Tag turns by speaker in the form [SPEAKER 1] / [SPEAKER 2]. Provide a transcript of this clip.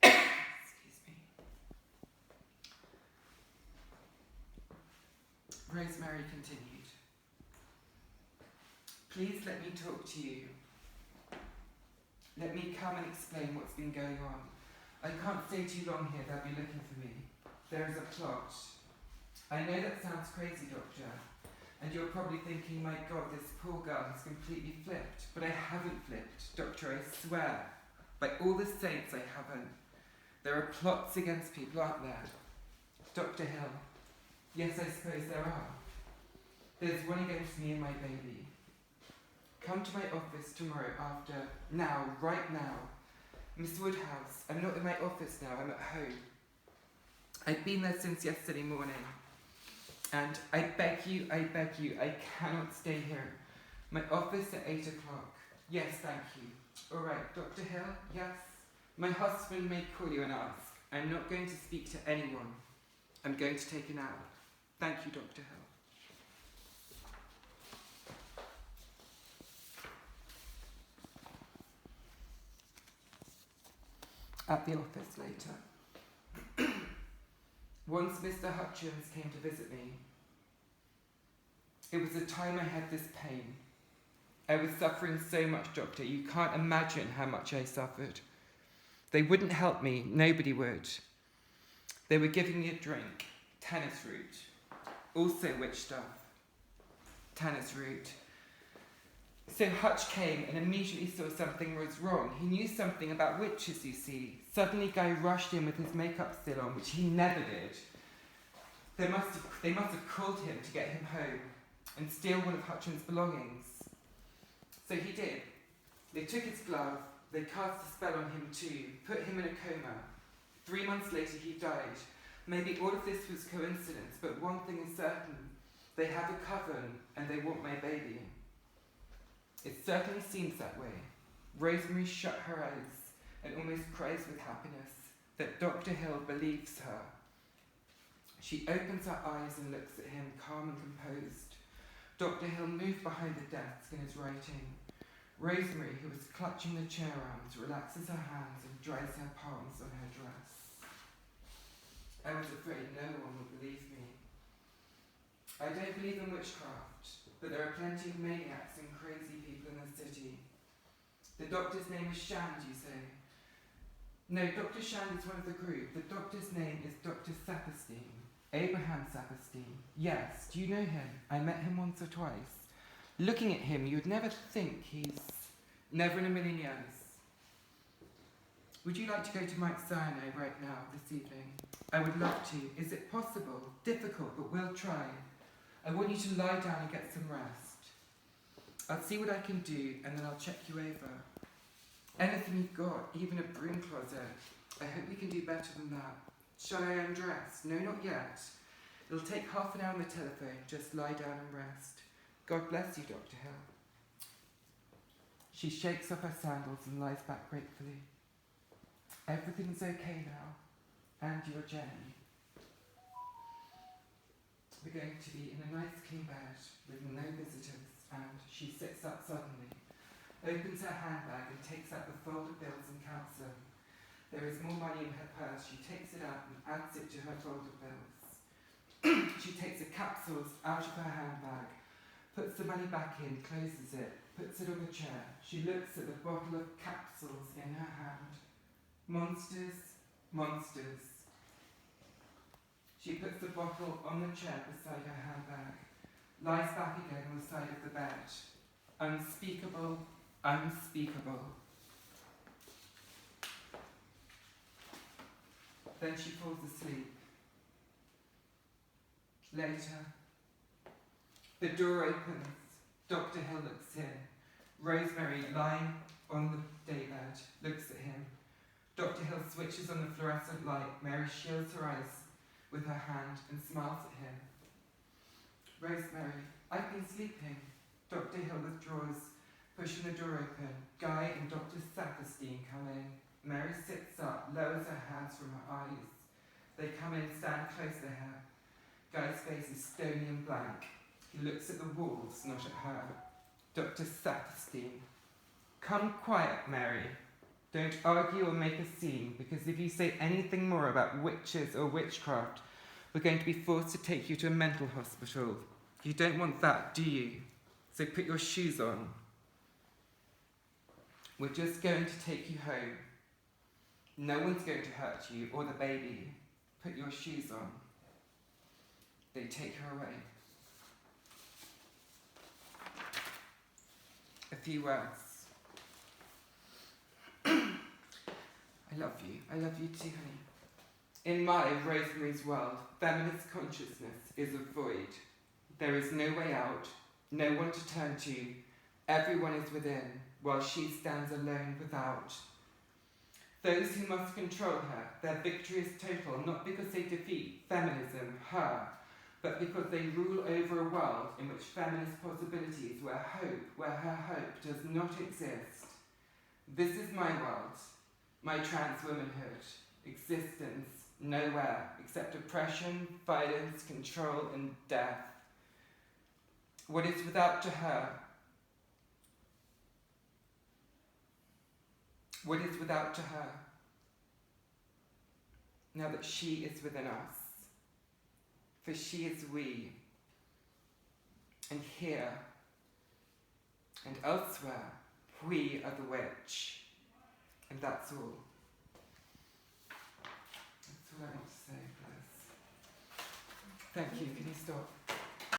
[SPEAKER 1] Excuse me. Rosemary continued. Please let me talk to you. Let me come and explain what's been going on. I can't stay too long here, they'll be looking for me. There is a plot. I know that sounds crazy, Doctor, and you're probably thinking, my God, this poor girl has completely flipped. But I haven't flipped, Doctor, I swear. By all the saints, I haven't. There are plots against people, aren't there? Dr. Hill. Yes, I suppose there are. There's one against me and my baby. Come to my office tomorrow after, now, right now. Miss Woodhouse, I'm not in my office now, I'm at home. I've been there since yesterday morning. And I beg you, I cannot stay here. My office at 8 o'clock. Yes, thank you. All right, Dr. Hill, yes? My husband may call you and ask. I'm not going to speak to anyone. I'm going to take a nap. Thank you, Dr. Hill. At the office later. Once Mr. Hutchins came to visit me. It was the time I had this pain. I was suffering so much, Doctor. You can't imagine how much I suffered. They wouldn't help me. Nobody would. They were giving me a drink. Tannis root. Also witch stuff. Tannis root. So Hutch came and immediately saw something was wrong. He knew something about witches, you see. Suddenly Guy rushed in with his makeup still on, which he never did. They must have called him to get him home and steal one of Hutchins' belongings. So he did. They took his glove, they cast a spell on him too, put him in a coma. 3 months later he died. Maybe all of this was coincidence, but one thing is certain. They have a coven and they want my baby. It certainly seems that way. Rosemary shut her eyes and almost cries with happiness that Dr. Hill believes her. She opens her eyes and looks at him, calm and composed. Dr. Hill moved behind the desk and is writing. Rosemary, who was clutching the chair arms, relaxes her hands and dries her palms on her dress. I was afraid no one would believe me. I don't believe in witchcraft, but there are plenty of maniacs and crazy people in the city. The doctor's name is Shand, you say? No, Dr. Shand is one of the group. The doctor's name is Dr. Saperstein. Abraham Saperstein. Yes, do you know him? I met him once or twice. Looking at him, you would never think he's... Never in a million years. Would you like to go to Mount Sinai right now, this evening? I would love to. Is it possible? Difficult, but we'll try. I want you to lie down and get some rest. I'll see what I can do, and then I'll check you over. Anything you've got, even a broom closet. I hope we can do better than that. Shall I undress? No, not yet. It'll take half an hour on the telephone. Just lie down and rest. God bless you, Dr. Hill. She shakes off her sandals and lies back gratefully. Everything's okay now. And you're Jenny. We're going to be in a nice clean bed with no visitors. And she sits up suddenly, opens her handbag and takes out the folded bills and counts them. There is more money in her purse. She takes it out and adds it to her folded bills. She takes the capsules out of her handbag, puts the money back in, closes it, puts it on the chair. She looks at the bottle of capsules in her hand. Monsters, monsters. She puts the bottle on the chair beside her handbag, lies back again on the side of the bed. Unspeakable, unspeakable. Then she falls asleep. Later, the door opens. Dr. Hill looks in. Rosemary, lying on the daybed, looks at him. Dr. Hill switches on the fluorescent light. Mary shields her eyes with her hand and smiles at him. Rosemary, I've been sleeping. Dr. Hill withdraws, pushing the door open. Guy and Dr. Saperstein come in. Mary sits up, lowers her hands from her eyes. They come in, stand close to her. Guy's face is stony and blank. He looks at the walls, not at her. Dr. Saperstein. Come quiet, Mary. Don't argue or make a scene, because if you say anything more about witches or witchcraft, we're going to be forced to take you to a mental hospital. You don't want that, do you? So put your shoes on. We're just going to take you home. No one's going to hurt you or the baby. Put your shoes on. They take her away. A few words. I love you. I love you too, honey. In my Rosemary's world, feminist consciousness is a void. There is no way out, no one to turn to. Everyone is within, while she stands alone without. Those who must control her, their victory is total, not because they defeat feminism, her, but because they rule over a world in which feminist possibilities, where her hope does not exist. This is my world, my trans womanhood, existence nowhere except oppression, violence, control, and death. What is without to her? What is without to her? Now that she is within us, for she is we, and here and elsewhere, we are the witch, and that's all. That's all I have to say for this. Thank you. Can you stop?